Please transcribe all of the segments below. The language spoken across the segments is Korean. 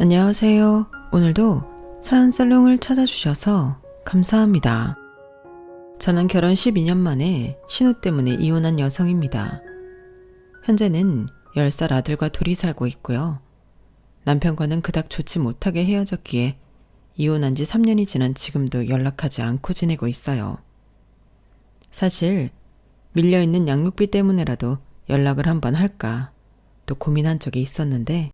안녕하세요. 오늘도 사연살롱을 찾아주셔서 감사합니다. 저는 결혼 12년 만에 신우 때문에 이혼한 여성입니다. 현재는 10살 아들과 둘이 살고 있고요. 남편과는 그닥 좋지 못하게 헤어졌기에 이혼한 지 3년이 지난 지금도 연락하지 않고 지내고 있어요. 사실 밀려있는 양육비 때문에라도 연락을 한번 할까 또 고민한 적이 있었는데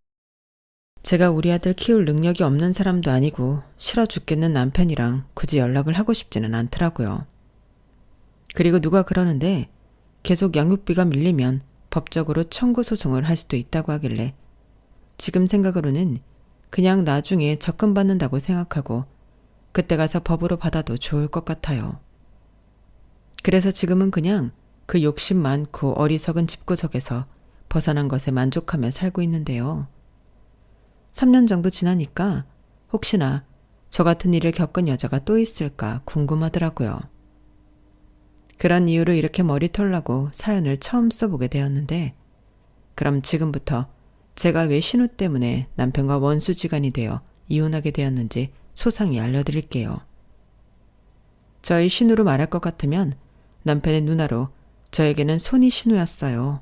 제가 우리 아들 키울 능력이 없는 사람도 아니고 싫어 죽겠는 남편이랑 굳이 연락을 하고 싶지는 않더라고요. 그리고 누가 그러는데 계속 양육비가 밀리면 법적으로 청구 소송을 할 수도 있다고 하길래 지금 생각으로는 그냥 나중에 적금받는다고 생각하고 그때 가서 법으로 받아도 좋을 것 같아요. 그래서 지금은 그냥 그 욕심 많고 어리석은 집구석에서 벗어난 것에 만족하며 살고 있는데요. 3년 정도 지나니까 혹시나 저 같은 일을 겪은 여자가 또 있을까 궁금하더라고요. 그런 이유로 이렇게 머리털 나고 사연을 처음 써보게 되었는데 그럼 지금부터 제가 왜 신우 때문에 남편과 원수지간이 되어 이혼하게 되었는지 소상히 알려드릴게요. 저희 신우로 말할 것 같으면 남편의 누나로 저에게는 손이 신우였어요.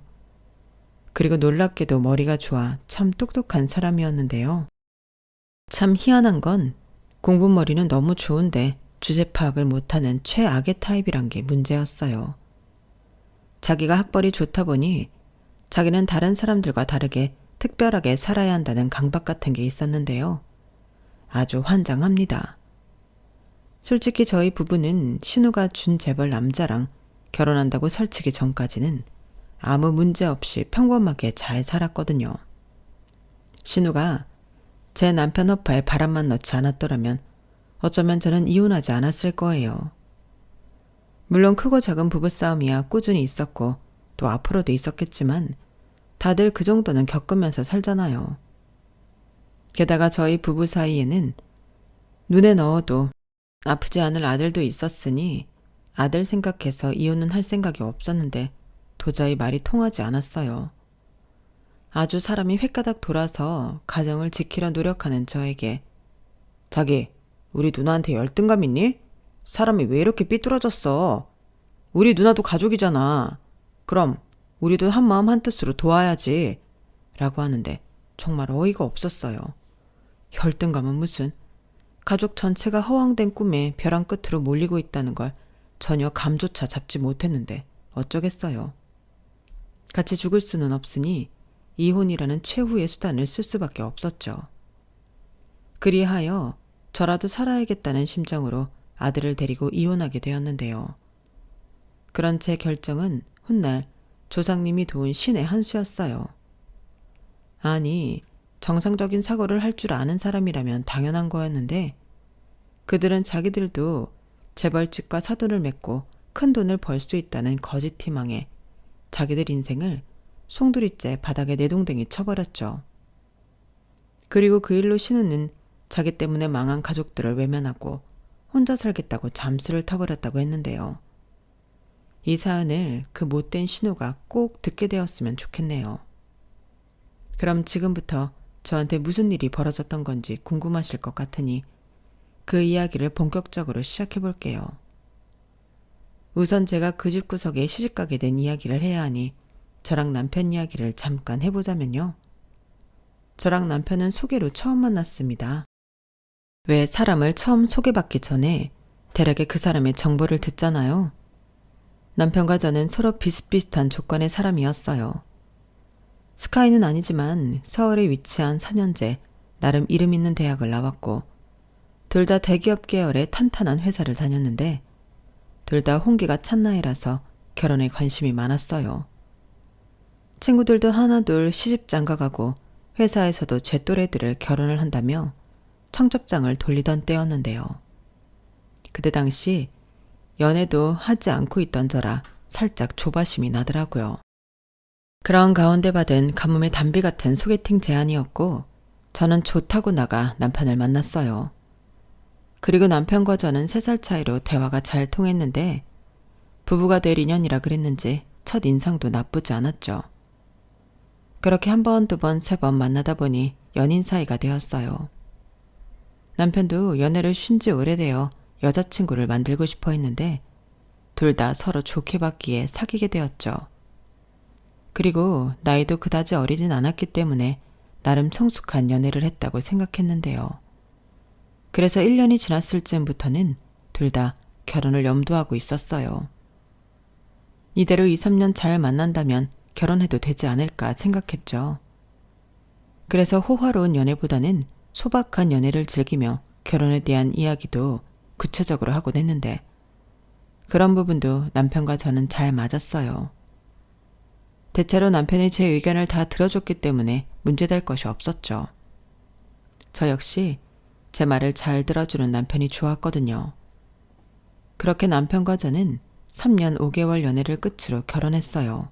그리고 놀랍게도 머리가 좋아 참 똑똑한 사람이었는데요. 참 희한한 건 공부머리는 너무 좋은데 주제 파악을 못하는 최악의 타입이란 게 문제였어요. 자기가 학벌이 좋다 보니 자기는 다른 사람들과 다르게 특별하게 살아야 한다는 강박 같은 게 있었는데요. 아주 환장합니다. 솔직히 저희 부부는 신우가 준 재벌 남자랑 결혼한다고 설치기 전까지는 아무 문제 없이 평범하게 잘 살았거든요. 신우가 제 남편 허파에 바람만 넣지 않았더라면 어쩌면 저는 이혼하지 않았을 거예요. 물론 크고 작은 부부싸움이야 꾸준히 있었고 또 앞으로도 있었겠지만 다들 그 정도는 겪으면서 살잖아요. 게다가 저희 부부 사이에는 눈에 넣어도 아프지 않을 아들도 있었으니 아들 생각해서 이혼은 할 생각이 없었는데 도저히 말이 통하지 않았어요. 아주 사람이 횟가닥 돌아서 가정을 지키려 노력하는 저에게 자기, 우리 누나한테 열등감 있니? 사람이 왜 이렇게 삐뚤어졌어? 우리 누나도 가족이잖아. 그럼 우리도 한마음 한뜻으로 도와야지. 라고 하는데 정말 어이가 없었어요. 열등감은 무슨 가족 전체가 허황된 꿈에 벼랑 끝으로 몰리고 있다는 걸 전혀 감조차 잡지 못했는데 어쩌겠어요. 같이 죽을 수는 없으니 이혼이라는 최후의 수단을 쓸 수밖에 없었죠. 그리하여 저라도 살아야겠다는 심정으로 아들을 데리고 이혼하게 되었는데요. 그런 제 결정은 훗날 조상님이 도운 신의 한 수였어요. 아니, 정상적인 사고를 할 줄 아는 사람이라면 당연한 거였는데 그들은 자기들도 재벌집과 사돈을 맺고 큰 돈을 벌 수 있다는 거짓 희망에 자기들 인생을 송두리째 바닥에 내동댕이 쳐버렸죠. 그리고 그 일로 신우는 자기 때문에 망한 가족들을 외면하고 혼자 살겠다고 잠수를 타버렸다고 했는데요. 이 사연을 그 못된 신우가 꼭 듣게 되었으면 좋겠네요. 그럼 지금부터 저한테 무슨 일이 벌어졌던 건지 궁금하실 것 같으니 그 이야기를 본격적으로 시작해 볼게요. 우선 제가 그 집 구석에 시집가게 된 이야기를 해야 하니 저랑 남편 이야기를 잠깐 해보자면요. 저랑 남편은 소개로 처음 만났습니다. 왜 사람을 처음 소개받기 전에 대략의 그 사람의 정보를 듣잖아요. 남편과 저는 서로 비슷비슷한 조건의 사람이었어요. 스카이는 아니지만 서울에 위치한 4년제 나름 이름 있는 대학을 나왔고 둘 다 대기업 계열의 탄탄한 회사를 다녔는데 둘 다 홍기가 찬 나이라서 결혼에 관심이 많았어요. 친구들도 하나둘 시집 장가가고 회사에서도 제 또래들을 결혼을 한다며 청첩장을 돌리던 때였는데요. 그때 당시 연애도 하지 않고 있던 저라 살짝 조바심이 나더라고요. 그런 가운데 받은 가뭄의 단비 같은 소개팅 제안이었고 저는 좋다고 나가 남편을 만났어요. 그리고 남편과 저는 3살 차이로 대화가 잘 통했는데 부부가 될 인연이라 그랬는지 첫 인상도 나쁘지 않았죠. 그렇게 한 번, 두 번, 세 번 만나다 보니 연인 사이가 되었어요. 남편도 연애를 쉰 지 오래되어 여자친구를 만들고 싶어 했는데 둘 다 서로 좋게 봤기에 사귀게 되었죠. 그리고 나이도 그다지 어리진 않았기 때문에 나름 성숙한 연애를 했다고 생각했는데요. 그래서 1년이 지났을 즈음부터는 둘 다 결혼을 염두하고 있었어요. 이대로 2, 3년 잘 만난다면 결혼해도 되지 않을까 생각했죠. 그래서 호화로운 연애보다는 소박한 연애를 즐기며 결혼에 대한 이야기도 구체적으로 하곤 했는데 그런 부분도 남편과 저는 잘 맞았어요. 대체로 남편이 제 의견을 다 들어줬기 때문에 문제될 것이 없었죠. 저 역시 제 말을 잘 들어주는 남편이 좋았거든요. 그렇게 남편과 저는 3년 5개월 연애를 끝으로 결혼했어요.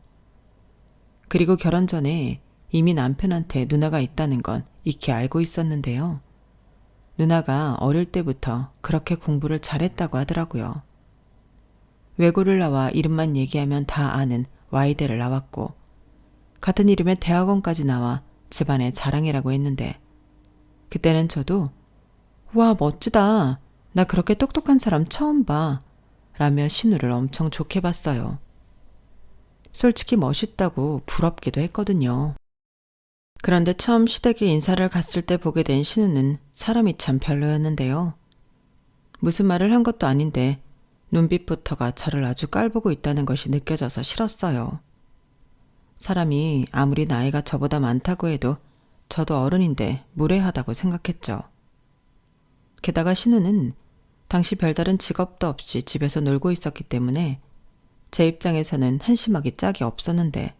그리고 결혼 전에 이미 남편한테 누나가 있다는 건 익히 알고 있었는데요. 누나가 어릴 때부터 그렇게 공부를 잘했다고 하더라고요. 외고를 나와 이름만 얘기하면 다 아는 Y대를 나왔고 같은 이름의 대학원까지 나와 집안의 자랑이라고 했는데 그때는 저도 와 멋지다. 나 그렇게 똑똑한 사람 처음 봐. 라며 신우를 엄청 좋게 봤어요. 솔직히 멋있다고 부럽기도 했거든요. 그런데 처음 시댁에 인사를 갔을 때 보게 된 신우는 사람이 참 별로였는데요. 무슨 말을 한 것도 아닌데 눈빛부터가 저를 아주 깔보고 있다는 것이 느껴져서 싫었어요. 사람이 아무리 나이가 저보다 많다고 해도 저도 어른인데 무례하다고 생각했죠. 게다가 신우는 당시 별다른 직업도 없이 집에서 놀고 있었기 때문에 제 입장에서는 한심하기 짝이 없었는데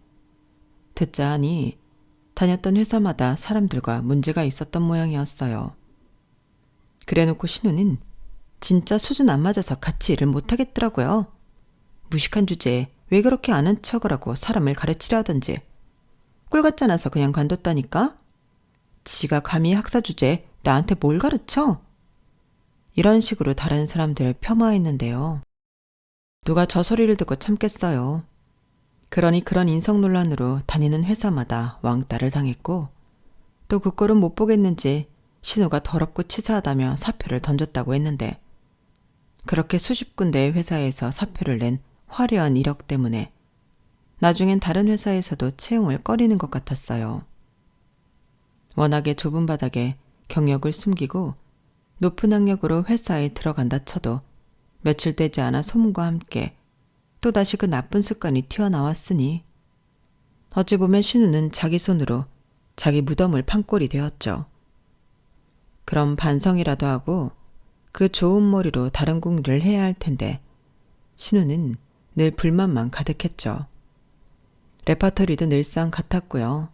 듣자 하니 다녔던 회사마다 사람들과 문제가 있었던 모양이었어요. 그래놓고 신우는 진짜 수준 안 맞아서 같이 일을 못하겠더라고요. 무식한 주제에 왜 그렇게 아는 척을 하고 사람을 가르치려 하던지 꿀 같지 않아서 그냥 관뒀다니까? 지가 감히 학사 주제에 나한테 뭘 가르쳐? 이런 식으로 다른 사람들 폄하했는데요. 누가 저 소리를 듣고 참겠어요. 그러니 그런 인성 논란으로 다니는 회사마다 왕따를 당했고 또 그 꼴은 못 보겠는지 신우가 더럽고 치사하다며 사표를 던졌다고 했는데 그렇게 수십 군데의 회사에서 사표를 낸 화려한 이력 때문에 나중엔 다른 회사에서도 채용을 꺼리는 것 같았어요. 워낙에 좁은 바닥에 경력을 숨기고 높은 학력으로 회사에 들어간다 쳐도 며칠 되지 않아 소문과 함께 또다시 그 나쁜 습관이 튀어나왔으니 어찌 보면 신우는 자기 손으로 자기 무덤을 판 꼴이 되었죠. 그럼 반성이라도 하고 그 좋은 머리로 다른 공리를 해야 할 텐데 신우는 늘 불만만 가득했죠. 레퍼토리도 늘상 같았고요.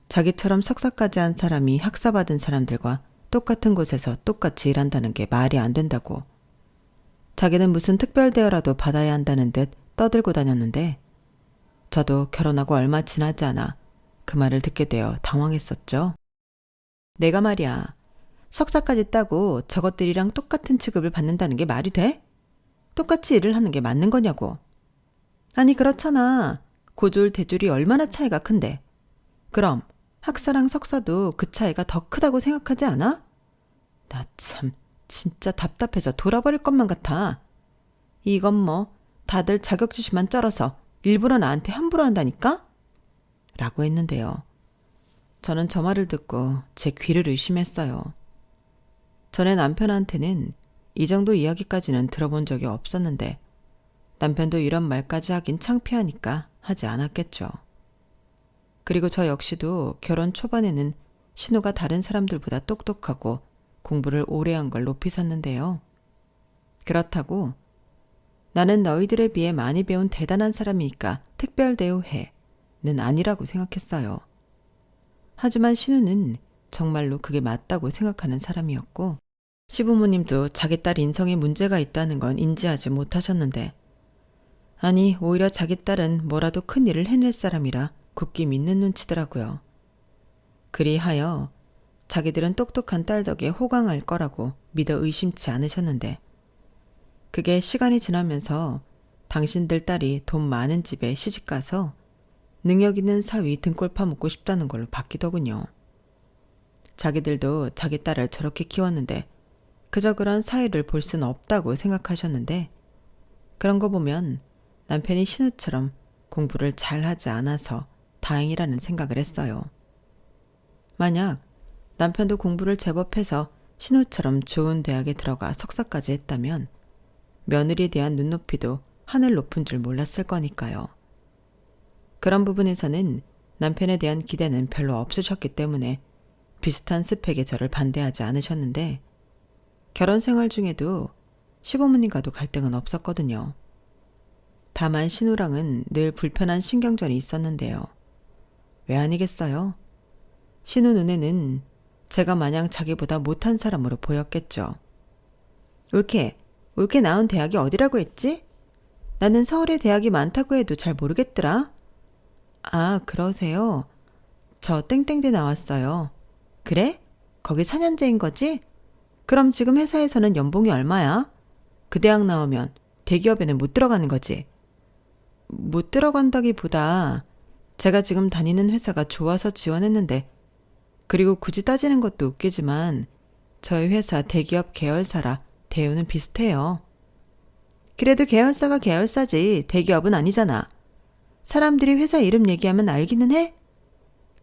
자기처럼 석사까지 한 사람이 학사받은 사람들과 똑같은 곳에서 똑같이 일한다는 게 말이 안 된다고 자기는 무슨 특별 대우라도 받아야 한다는 듯 떠들고 다녔는데 저도 결혼하고 얼마 지나지 않아 그 말을 듣게 되어 당황했었죠. 내가 말이야 석사까지 따고 저것들이랑 똑같은 취급을 받는다는 게 말이 돼? 똑같이 일을 하는 게 맞는 거냐고. 아니 그렇잖아. 고졸 대졸이 얼마나 차이가 큰데. 그럼 학사랑 석사도 그 차이가 더 크다고 생각하지 않아? 나 참 진짜 답답해서 돌아버릴 것만 같아. 이건 뭐 다들 자격지심만 쩔어서 일부러 나한테 함부로 한다니까? 라고 했는데요. 저는 저 말을 듣고 제 귀를 의심했어요. 전에 남편한테는 이 정도 이야기까지는 들어본 적이 없었는데 남편도 이런 말까지 하긴 창피하니까 하지 않았겠죠. 그리고 저 역시도 결혼 초반에는 신우가 다른 사람들보다 똑똑하고 공부를 오래 한 걸 높이 샀는데요. 그렇다고 나는 너희들에 비해 많이 배운 대단한 사람이니까 특별 대우해는 아니라고 생각했어요. 하지만 신우는 정말로 그게 맞다고 생각하는 사람이었고 시부모님도 자기 딸 인성에 문제가 있다는 건 인지하지 못하셨는데 아니 오히려 자기 딸은 뭐라도 큰 일을 해낼 사람이라 굳게 믿는 눈치더라고요. 그리하여 자기들은 똑똑한 딸 덕에 호강할 거라고 믿어 의심치 않으셨는데 그게 시간이 지나면서 당신들 딸이 돈 많은 집에 시집가서 능력 있는 사위 등골 파묻고 싶다는 걸로 바뀌더군요. 자기들도 자기 딸을 저렇게 키웠는데 그저 그런 사이를 볼 수는 없다고 생각하셨는데 그런 거 보면 남편이 신우처럼 공부를 잘하지 않아서 다행이라는 생각을 했어요. 만약 남편도 공부를 제법 해서 신우처럼 좋은 대학에 들어가 석사까지 했다면 며느리에 대한 눈높이도 하늘 높은 줄 몰랐을 거니까요. 그런 부분에서는 남편에 대한 기대는 별로 없으셨기 때문에 비슷한 스펙의 저를 반대하지 않으셨는데 결혼 생활 중에도 시부모님과도 갈등은 없었거든요. 다만 신우랑은 늘 불편한 신경전이 있었는데요. 왜 아니겠어요? 신우 눈에는 제가 마냥 자기보다 못한 사람으로 보였겠죠. 올케 나온 대학이 어디라고 했지? 나는 서울에 대학이 많다고 해도 잘 모르겠더라. 아, 그러세요? 저 땡땡대 나왔어요. 그래? 거기 4년제인 거지? 그럼 지금 회사에서는 연봉이 얼마야? 그 대학 나오면 대기업에는 못 들어가는 거지? 못 들어간다기보다 제가 지금 다니는 회사가 좋아서 지원했는데 그리고 굳이 따지는 것도 웃기지만 저희 회사 대기업 계열사라 대우는 비슷해요. 그래도 계열사가 계열사지 대기업은 아니잖아. 사람들이 회사 이름 얘기하면 알기는 해?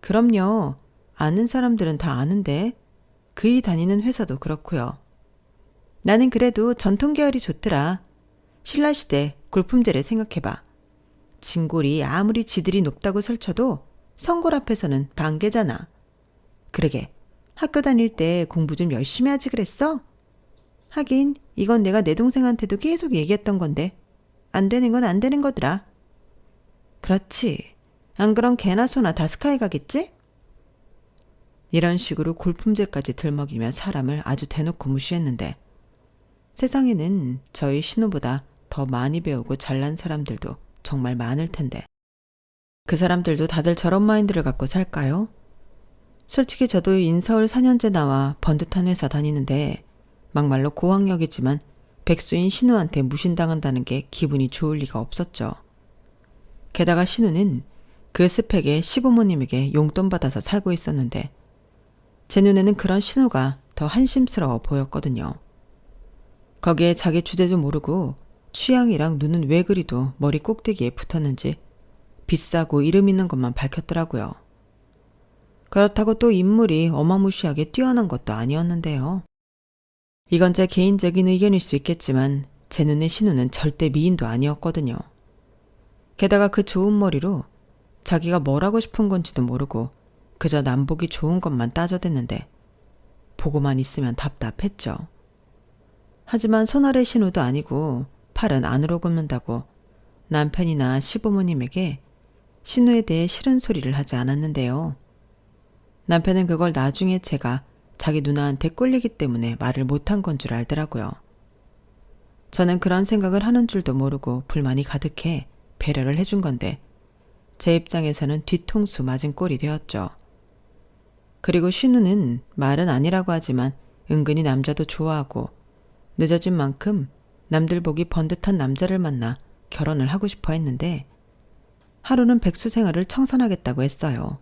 그럼요. 아는 사람들은 다 아는데 그이 다니는 회사도 그렇고요. 나는 그래도 전통 계열이 좋더라. 신라시대 골품제를 생각해봐. 진골이 아무리 지들이 높다고 설쳐도 성골 앞에서는 반개잖아. 그러게 학교 다닐 때 공부 좀 열심히 하지 그랬어? 하긴 이건 내가 내 동생한테도 계속 얘기했던 건데 안 되는 건 안 되는 거더라. 그렇지. 안 그럼 개나 소나 다 스카이 가겠지? 이런 식으로 골품제까지 들먹이며 사람을 아주 대놓고 무시했는데 세상에는 저희 신우보다 더 많이 배우고 잘난 사람들도 정말 많을 텐데 그 사람들도 다들 저런 마인드를 갖고 살까요? 솔직히 저도 인서울 4년제 나와 번듯한 회사 다니는데 막말로 고학력이지만 백수인 신우한테 무신당한다는 게 기분이 좋을 리가 없었죠. 게다가 신우는 그 스펙에 시부모님에게 용돈 받아서 살고 있었는데 제 눈에는 그런 신우가 더 한심스러워 보였거든요. 거기에 자기 주제도 모르고 취향이랑 눈은 왜 그리도 머리 꼭대기에 붙었는지 비싸고 이름 있는 것만 밝혔더라고요. 그렇다고 또 인물이 어마무시하게 뛰어난 것도 아니었는데요. 이건 제 개인적인 의견일 수 있겠지만 제 눈에 신우는 절대 미인도 아니었거든요. 게다가 그 좋은 머리로 자기가 뭘 하고 싶은 건지도 모르고 그저 남보기 좋은 것만 따져댔는데 보고만 있으면 답답했죠. 하지만 손아래 신우도 아니고 팔은 안으로 굽는다고 남편이나 시부모님에게 신우에 대해 싫은 소리를 하지 않았는데요. 남편은 그걸 나중에 제가 자기 누나한테 꿀리기 때문에 말을 못한 건 줄 알더라고요. 저는 그런 생각을 하는 줄도 모르고 불만이 가득해 배려를 해준 건데 제 입장에서는 뒤통수 맞은 꼴이 되었죠. 그리고 신우는 말은 아니라고 하지만 은근히 남자도 좋아하고 늦어진 만큼 남들 보기 번듯한 남자를 만나 결혼을 하고 싶어 했는데 하루는 백수 생활을 청산하겠다고 했어요.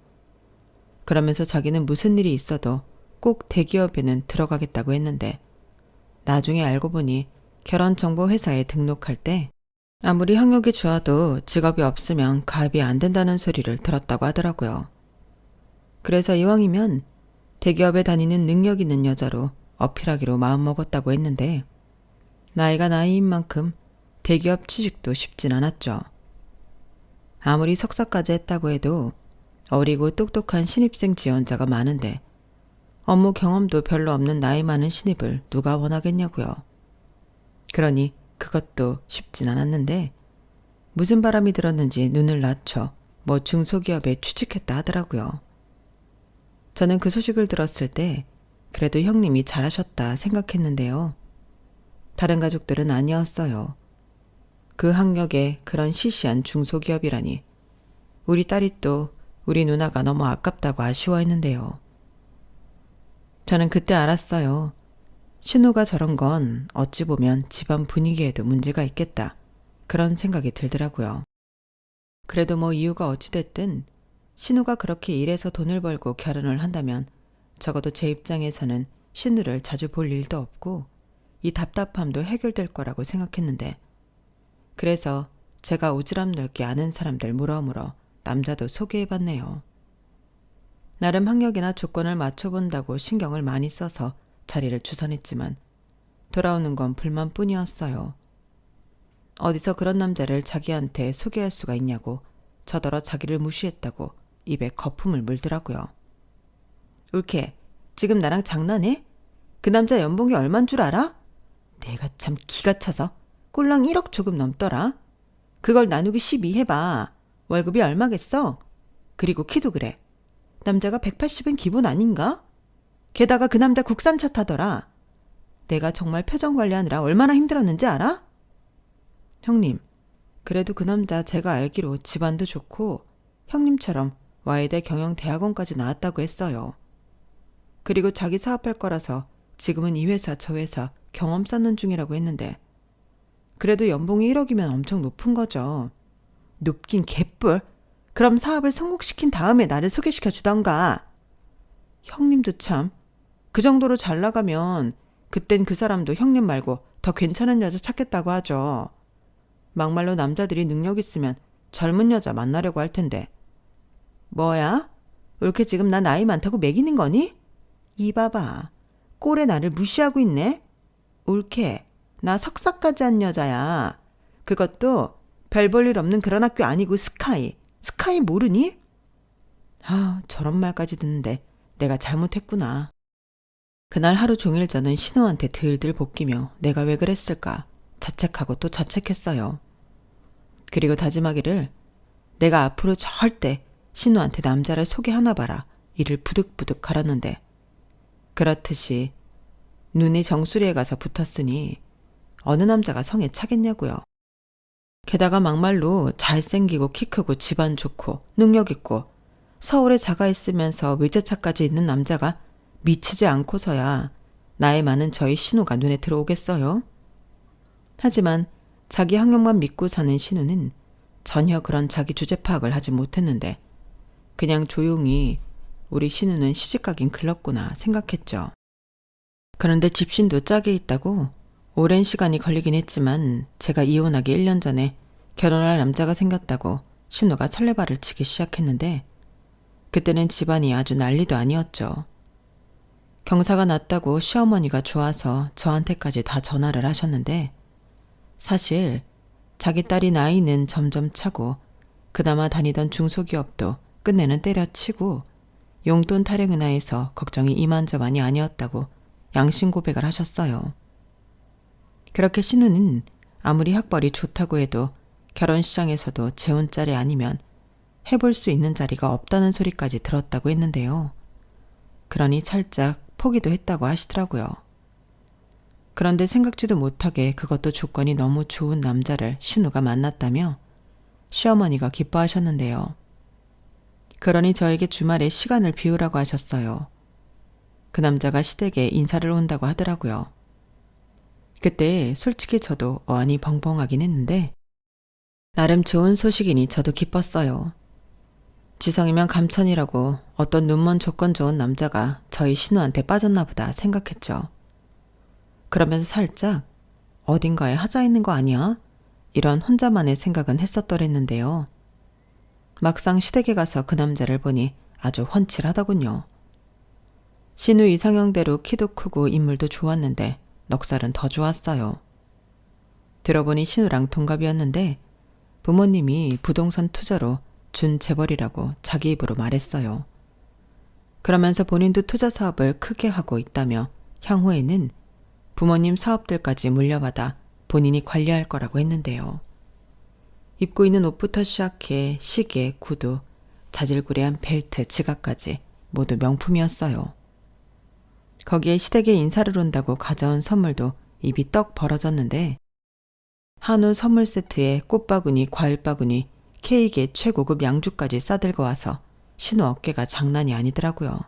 그러면서 자기는 무슨 일이 있어도 꼭 대기업에는 들어가겠다고 했는데 나중에 알고 보니 결혼정보회사에 등록할 때 아무리 학력이 좋아도 직업이 없으면 가입이 안 된다는 소리를 들었다고 하더라고요. 그래서 이왕이면 대기업에 다니는 능력 있는 여자로 어필하기로 마음먹었다고 했는데 나이가 나이인 만큼 대기업 취직도 쉽진 않았죠. 아무리 석사까지 했다고 해도 어리고 똑똑한 신입생 지원자가 많은데 업무 경험도 별로 없는 나이 많은 신입을 누가 원하겠냐고요. 그러니 그것도 쉽진 않았는데 무슨 바람이 들었는지 눈을 낮춰 뭐 중소기업에 취직했다 하더라고요. 저는 그 소식을 들었을 때 그래도 형님이 잘하셨다 생각했는데요. 다른 가족들은 아니었어요. 그 학력에 그런 시시한 중소기업이라니 우리 딸이 또 우리 누나가 너무 아깝다고 아쉬워했는데요. 저는 그때 알았어요. 신우가 저런 건 어찌 보면 집안 분위기에도 문제가 있겠다. 그런 생각이 들더라고요. 그래도 뭐 이유가 어찌됐든 신우가 그렇게 일해서 돈을 벌고 결혼을 한다면 적어도 제 입장에서는 신우를 자주 볼 일도 없고 이 답답함도 해결될 거라고 생각했는데, 그래서 제가 오지랖 넓게 아는 사람들 물어물어 남자도 소개해봤네요. 나름 학력이나 조건을 맞춰본다고 신경을 많이 써서 자리를 주선했지만 돌아오는 건 불만뿐이었어요. 어디서 그런 남자를 자기한테 소개할 수가 있냐고 저더러 자기를 무시했다고 입에 거품을 물더라고요. 울케, 지금 나랑 장난해? 그 남자 연봉이 얼만 줄 알아? 내가 참 기가 차서 꼴랑 1억 조금 넘더라. 그걸 나누기 12 해봐. 월급이 얼마겠어? 그리고 키도 그래. 남자가 180은 기본 아닌가? 게다가 그 남자 국산차 타더라. 내가 정말 표정 관리하느라 얼마나 힘들었는지 알아? 형님, 그래도 그 남자 제가 알기로 집안도 좋고 형님처럼 와이대 경영대학원까지 나왔다고 했어요. 그리고 자기 사업할 거라서 지금은 이 회사 저 회사 경험 쌓는 중이라고 했는데, 그래도 연봉이 1억이면 엄청 높은 거죠. 높긴 개뿔. 그럼 사업을 성공시킨 다음에 나를 소개시켜 주던가. 형님도 참, 그 정도로 잘 나가면 그땐 그 사람도 형님 말고 더 괜찮은 여자 찾겠다고 하죠. 막말로 남자들이 능력 있으면 젊은 여자 만나려고 할 텐데. 뭐야? 왜 이렇게 지금 나 나이 많다고 매기는 거니? 이 봐봐. 꼴에 나를 무시하고 있네. 옳게, 나 석사까지 한 여자야. 그것도 별 볼 일 없는 그런 학교 아니고 스카이. 스카이 모르니? 아, 저런 말까지 듣는데 내가 잘못했구나. 그날 하루 종일 저는 신우한테 들들 볶이며 내가 왜 그랬을까 자책하고 또 자책했어요. 그리고 다짐하기를, 내가 앞으로 절대 신우한테 남자를 소개하나 봐라 이를 부득부득 갈았는데, 그렇듯이 눈이 정수리에 가서 붙었으니 어느 남자가 성에 차겠냐고요. 게다가 막말로 잘생기고 키 크고 집안 좋고 능력 있고 서울에 자가 있으면서 외제차까지 있는 남자가 미치지 않고서야 나이 많은 저희 신우가 눈에 들어오겠어요? 하지만 자기 학력만 믿고 사는 신우는 전혀 그런 자기 주제 파악을 하지 못했는데 그냥 조용히 우리 신우는 시집가긴 글렀구나 생각했죠. 그런데 집신도 짝에 있다고 오랜 시간이 걸리긴 했지만 제가 이혼하기 1년 전에 결혼할 남자가 생겼다고 신우가 설레발을 치기 시작했는데, 그때는 집안이 아주 난리도 아니었죠. 경사가 났다고 시어머니가 좋아서 저한테까지 다 전화를 하셨는데, 사실 자기 딸이 나이는 점점 차고 그나마 다니던 중소기업도 끝내는 때려치고 용돈 타령이나 해서 걱정이 이만저만이 아니었다고 양심 고백을 하셨어요. 그렇게 신우는 아무리 학벌이 좋다고 해도 결혼 시장에서도 재혼 자리 아니면 해볼 수 있는 자리가 없다는 소리까지 들었다고 했는데요. 그러니 살짝 포기도 했다고 하시더라고요. 그런데 생각지도 못하게 그것도 조건이 너무 좋은 남자를 신우가 만났다며 시어머니가 기뻐하셨는데요. 그러니 저에게 주말에 시간을 비우라고 하셨어요. 그 남자가 시댁에 인사를 온다고 하더라고요. 그때 솔직히 저도 어안이 벙벙하긴 했는데 나름 좋은 소식이니 저도 기뻤어요. 지성이면 감천이라고 어떤 눈먼 조건 좋은 남자가 저희 신우한테 빠졌나 보다 생각했죠. 그러면서 살짝 어딘가에 하자 있는 거 아니야? 이런 혼자만의 생각은 했었더랬는데요. 막상 시댁에 가서 그 남자를 보니 아주 훤칠하더군요. 신우 이상형대로 키도 크고 인물도 좋았는데 넉살은 더 좋았어요. 들어보니 신우랑 동갑이었는데 부모님이 부동산 투자로 준 재벌이라고 자기 입으로 말했어요. 그러면서 본인도 투자 사업을 크게 하고 있다며 향후에는 부모님 사업들까지 물려받아 본인이 관리할 거라고 했는데요. 입고 있는 옷부터 시작해 시계, 구두, 자질구레한 벨트, 지갑까지 모두 명품이었어요. 거기에 시댁에 인사를 온다고 가져온 선물도 입이 떡 벌어졌는데 한우 선물 세트에 꽃바구니, 과일바구니, 케이크에 최고급 양주까지 싸들고 와서 신우 어깨가 장난이 아니더라고요.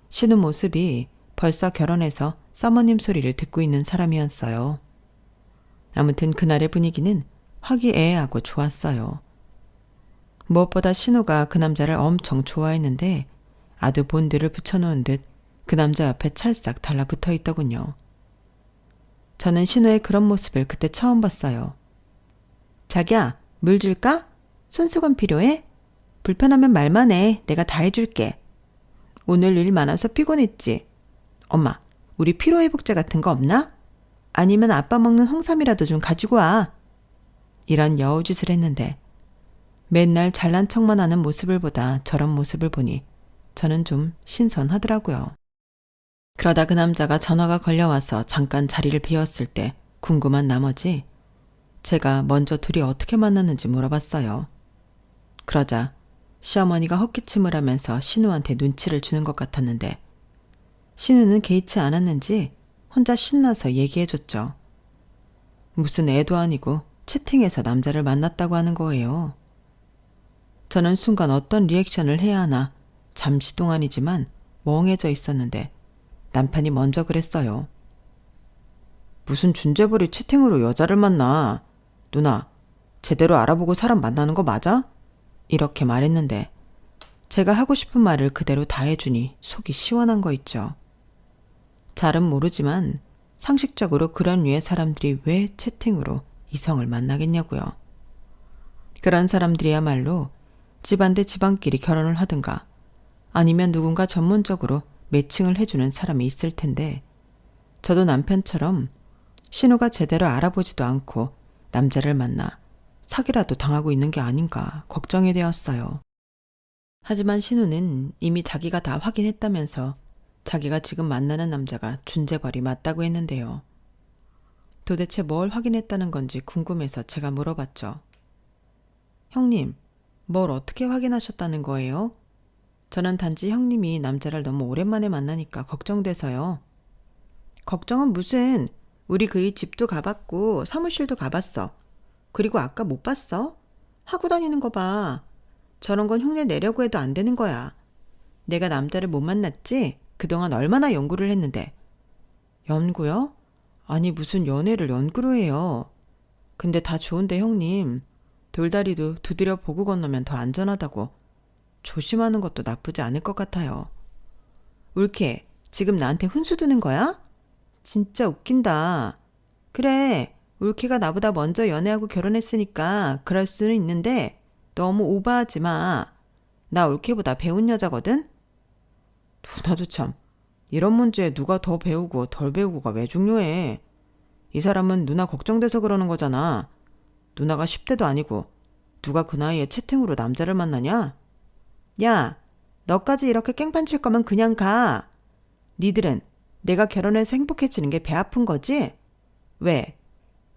신우 모습이 벌써 결혼해서 사모님 소리를 듣고 있는 사람이었어요. 아무튼 그날의 분위기는 화기애애하고 좋았어요. 무엇보다 신우가 그 남자를 엄청 좋아했는데 아두 본드를 붙여놓은 듯 그 남자 옆에 찰싹 달라붙어 있더군요. 저는 신우의 그런 모습을 그때 처음 봤어요. 자기야, 물 줄까? 손수건 필요해? 불편하면 말만 해. 내가 다 해줄게. 오늘 일 많아서 피곤했지? 엄마, 우리 피로회복제 같은 거 없나? 아니면 아빠 먹는 홍삼이라도 좀 가지고 와. 이런 여우짓을 했는데 맨날 잘난 척만 하는 모습을 보다 저런 모습을 보니 저는 좀 신선하더라고요. 그러다 그 남자가 전화가 걸려와서 잠깐 자리를 비웠을 때 궁금한 나머지 제가 먼저 둘이 어떻게 만났는지 물어봤어요. 그러자 시어머니가 헛기침을 하면서 신우한테 눈치를 주는 것 같았는데 신우는 개의치 않았는지 혼자 신나서 얘기해줬죠. 무슨 애도 아니고 채팅에서 남자를 만났다고 하는 거예요. 저는 순간 어떤 리액션을 해야 하나 잠시 동안이지만 멍해져 있었는데 남편이 먼저 그랬어요. 무슨 준재벌이 채팅으로 여자를 만나. 누나, 제대로 알아보고 사람 만나는 거 맞아? 이렇게 말했는데 제가 하고 싶은 말을 그대로 다 해주니 속이 시원한 거 있죠. 잘은 모르지만 상식적으로 그런 류의 사람들이 왜 채팅으로 이성을 만나겠냐고요. 그런 사람들이야말로 집안 대 집안끼리 결혼을 하든가 아니면 누군가 전문적으로 매칭을 해주는 사람이 있을 텐데 저도 남편처럼 신우가 제대로 알아보지도 않고 남자를 만나 사기라도 당하고 있는 게 아닌가 걱정이 되었어요. 하지만 신우는 이미 자기가 다 확인했다면서 자기가 지금 만나는 남자가 준재벌이 맞다고 했는데요. 도대체 뭘 확인했다는 건지 궁금해서 제가 물어봤죠. 형님, 뭘 어떻게 확인하셨다는 거예요? 저는 단지 형님이 남자를 너무 오랜만에 만나니까 걱정돼서요. 걱정은 무슨, 우리 그의 집도 가봤고 사무실도 가봤어. 그리고 아까 못 봤어? 하고 다니는 거 봐. 저런 건 흉내 내려고 해도 안 되는 거야. 내가 남자를 못 만났지? 그동안 얼마나 연구를 했는데. 연구요? 아니 무슨 연애를 연구로 해요. 근데 다 좋은데 형님. 돌다리도 두드려 보고 건너면 더 안전하다고. 조심하는 것도 나쁘지 않을 것 같아요. 울케, 지금 나한테 훈수 두는 거야? 진짜 웃긴다. 그래, 울케가 나보다 먼저 연애하고 결혼했으니까 그럴 수는 있는데 너무 오버하지 마. 나 울케보다 배운 여자거든? 누나도 참, 이런 문제에 누가 더 배우고 덜 배우고가 왜 중요해. 이 사람은 누나 걱정돼서 그러는 거잖아. 누나가 10대도 아니고 누가 그 나이에 채팅으로 남자를 만나냐? 야, 너까지 이렇게 깽판 칠 거면 그냥 가. 니들은 내가 결혼해서 행복해지는 게 배 아픈 거지? 왜?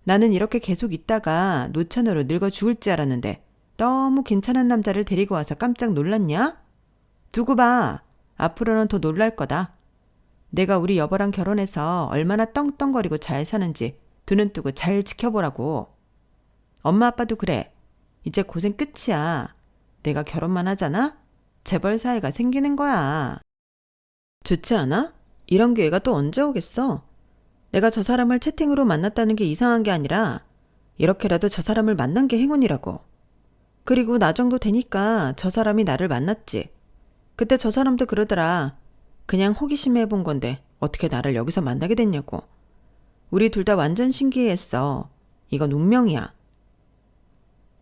나는 이렇게 계속 있다가 노처녀로 늙어 죽을 줄 알았는데 너무 괜찮은 남자를 데리고 와서 깜짝 놀랐냐? 두고 봐. 앞으로는 더 놀랄 거다. 내가 우리 여보랑 결혼해서 얼마나 떵떵거리고 잘 사는지 두 눈 뜨고 잘 지켜보라고. 엄마 아빠도 그래. 이제 고생 끝이야. 내가 결혼만 하잖아? 재벌 사회가 생기는 거야. 좋지 않아? 이런 기회가 또 언제 오겠어? 내가 저 사람을 채팅으로 만났다는 게 이상한 게 아니라 이렇게라도 저 사람을 만난 게 행운이라고. 그리고 나 정도 되니까 저 사람이 나를 만났지. 그때 저 사람도 그러더라. 그냥 호기심에 해본 건데 어떻게 나를 여기서 만나게 됐냐고. 우리 둘 다 완전 신기해했어. 이건 운명이야.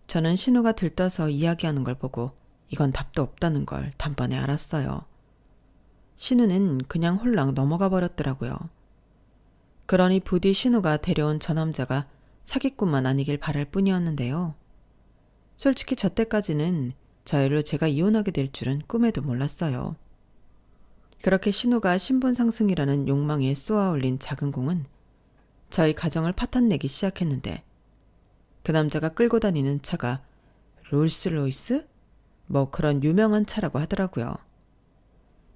저는 신우가 들떠서 이야기하는 걸 보고 이건 답도 없다는 걸 단번에 알았어요. 신우는 그냥 홀랑 넘어가 버렸더라고요. 그러니 부디 신우가 데려온 저 남자가 사기꾼만 아니길 바랄 뿐이었는데요. 솔직히 저 때까지는 저희로 제가 이혼하게 될 줄은 꿈에도 몰랐어요. 그렇게 신우가 신분 상승이라는 욕망에 쏘아올린 작은 공은 저희 가정을 파탄내기 시작했는데 그 남자가 끌고 다니는 차가 롤스로이스? 뭐 그런 유명한 차라고 하더라고요.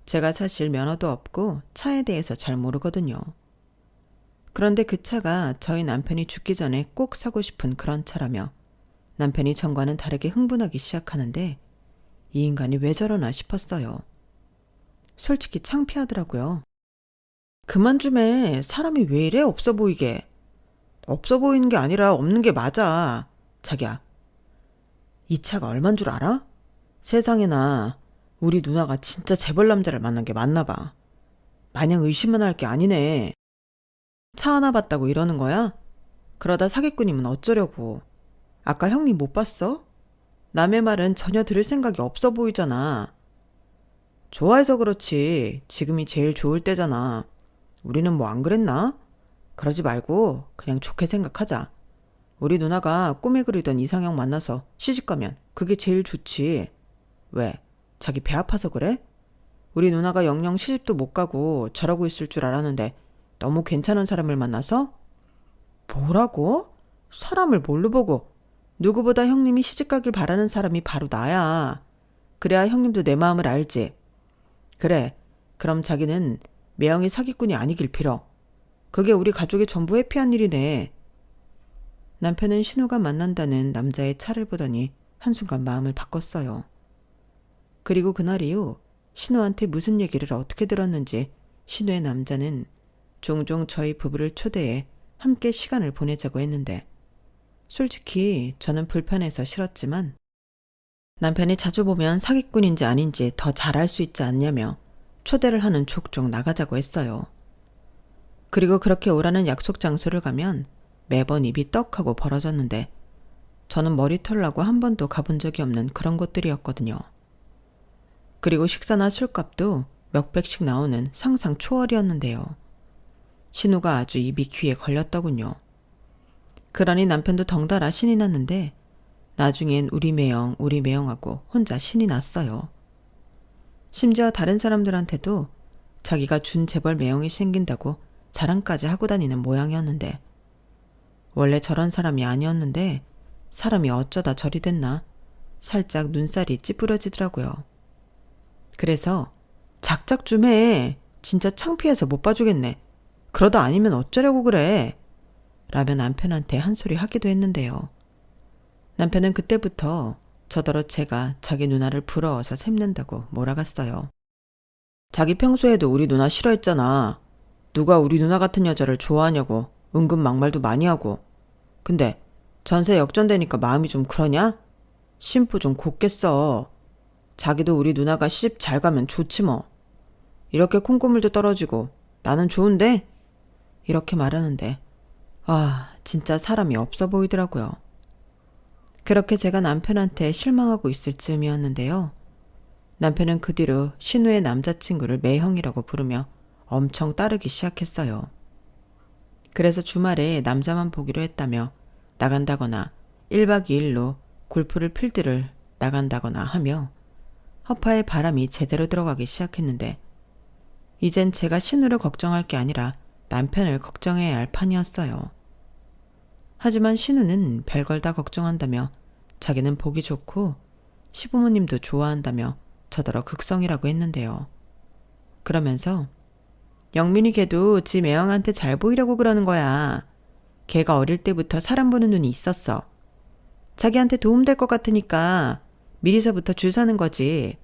제가 사실 면허도 없고 차에 대해서 잘 모르거든요. 그런데 그 차가 저희 남편이 죽기 전에 꼭 사고 싶은 그런 차라며 남편이 전과는 다르게 흥분하기 시작하는데 이 인간이 왜 저러나 싶었어요. 솔직히 창피하더라고요. 그만 좀 해. 사람이 왜 이래 없어 보이게. 없어 보이는 게 아니라 없는 게 맞아. 자기야, 이 차가 얼만 줄 알아? 세상에나 우리 누나가 진짜 재벌 남자를 만난 게 맞나 봐. 마냥 의심만 할 게 아니네. 차 하나 봤다고 이러는 거야? 그러다 사기꾼이면 어쩌려고. 아까 형님 못 봤어? 남의 말은 전혀 들을 생각이 없어 보이잖아. 좋아해서 그렇지. 지금이 제일 좋을 때잖아. 우리는 뭐 안 그랬나? 그러지 말고 그냥 좋게 생각하자. 우리 누나가 꿈에 그리던 이상형 만나서 시집가면 그게 제일 좋지. 왜? 자기 배 아파서 그래? 우리 누나가 영영 시집도 못 가고 저러고 있을 줄 알았는데 너무 괜찮은 사람을 만나서? 뭐라고? 사람을 뭘로 보고? 누구보다 형님이 시집가길 바라는 사람이 바로 나야. 그래야 형님도 내 마음을 알지. 그래, 그럼 자기는 매형이 사기꾼이 아니길 빌어. 그게 우리 가족의 전부 회피한 일이네. 남편은 신우가 만난다는 남자의 차를 보더니 한순간 마음을 바꿨어요. 그리고 그날 이후 신우한테 무슨 얘기를 어떻게 들었는지 신우의 남자는 종종 저희 부부를 초대해 함께 시간을 보내자고 했는데 솔직히 저는 불편해서 싫었지만 남편이 자주 보면 사기꾼인지 아닌지 더 잘 알 수 있지 않냐며 초대를 하는 족족 나가자고 했어요. 그리고 그렇게 오라는 약속 장소를 가면 매번 입이 떡하고 벌어졌는데 저는 머리털 나고 한 번도 가본 적이 없는 그런 곳들이었거든요. 그리고 식사나 술값도 몇백씩 나오는 상상 초월이었는데요. 신우가 아주 입이 귀에 걸렸더군요. 그러니 남편도 덩달아 신이 났는데 나중엔 우리 매형하고 혼자 신이 났어요. 심지어 다른 사람들한테도 자기가 준 재벌 매형이 생긴다고 자랑까지 하고 다니는 모양이었는데 원래 저런 사람이 아니었는데 사람이 어쩌다 저리 됐나 살짝 눈살이 찌푸려지더라고요. 그래서 작작 좀 해. 진짜 창피해서 못 봐주겠네. 그러다 아니면 어쩌려고 그래. 라며 남편한테 한 소리 하기도 했는데요. 남편은 그때부터 저더러 제가 자기 누나를 부러워서 샘는다고 몰아갔어요. 자기 평소에도 우리 누나 싫어했잖아. 누가 우리 누나 같은 여자를 좋아하냐고 은근 막말도 많이 하고. 근데 전세 역전되니까 마음이 좀 그러냐? 심부 좀 곱게 써. 자기도 우리 누나가 시집 잘 가면 좋지 뭐. 이렇게 콩고물도 떨어지고 나는 좋은데? 이렇게 말하는데 진짜 사람이 없어 보이더라고요. 그렇게 제가 남편한테 실망하고 있을 즈음이었는데요. 남편은 그 뒤로 신우의 남자친구를 매형이라고 부르며 엄청 따르기 시작했어요. 그래서 주말에 남자만 보기로 했다며 나간다거나 1박 2일로 골프를 필드를 나간다거나 하며 허파에 바람이 제대로 들어가기 시작했는데 이젠 제가 신우를 걱정할 게 아니라 남편을 걱정해야 할 판이었어요. 하지만 신우는 별걸 다 걱정한다며 자기는 보기 좋고 시부모님도 좋아한다며 저더러 극성이라고 했는데요. 그러면서 영민이 걔도 지 매형한테 잘 보이려고 그러는 거야. 걔가 어릴 때부터 사람 보는 눈이 있었어. 자기한테 도움될 것 같으니까 미리서부터 줄 서는 거지.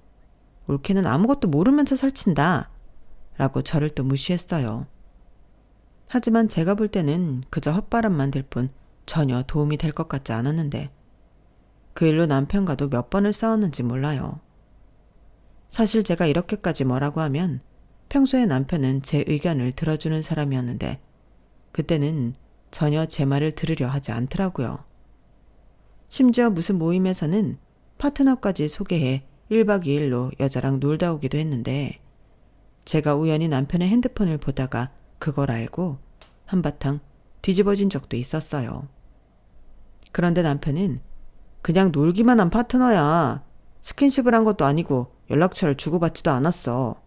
올케는 아무것도 모르면서 설친다. 라고 저를 또 무시했어요. 하지만 제가 볼 때는 그저 헛바람만 들 뿐 전혀 도움이 될 것 같지 않았는데 그 일로 남편과도 몇 번을 싸웠는지 몰라요. 사실 제가 이렇게까지 뭐라고 하면 평소에 남편은 제 의견을 들어주는 사람이었는데 그때는 전혀 제 말을 들으려 하지 않더라고요. 심지어 무슨 모임에서는 파트너까지 소개해 1박 2일로 여자랑 놀다 오기도 했는데 제가 우연히 남편의 핸드폰을 보다가 그걸 알고 한바탕 뒤집어진 적도 있었어요. 그런데 남편은 그냥 놀기만 한 파트너야. 스킨십을 한 것도 아니고 연락처를 주고받지도 않았어.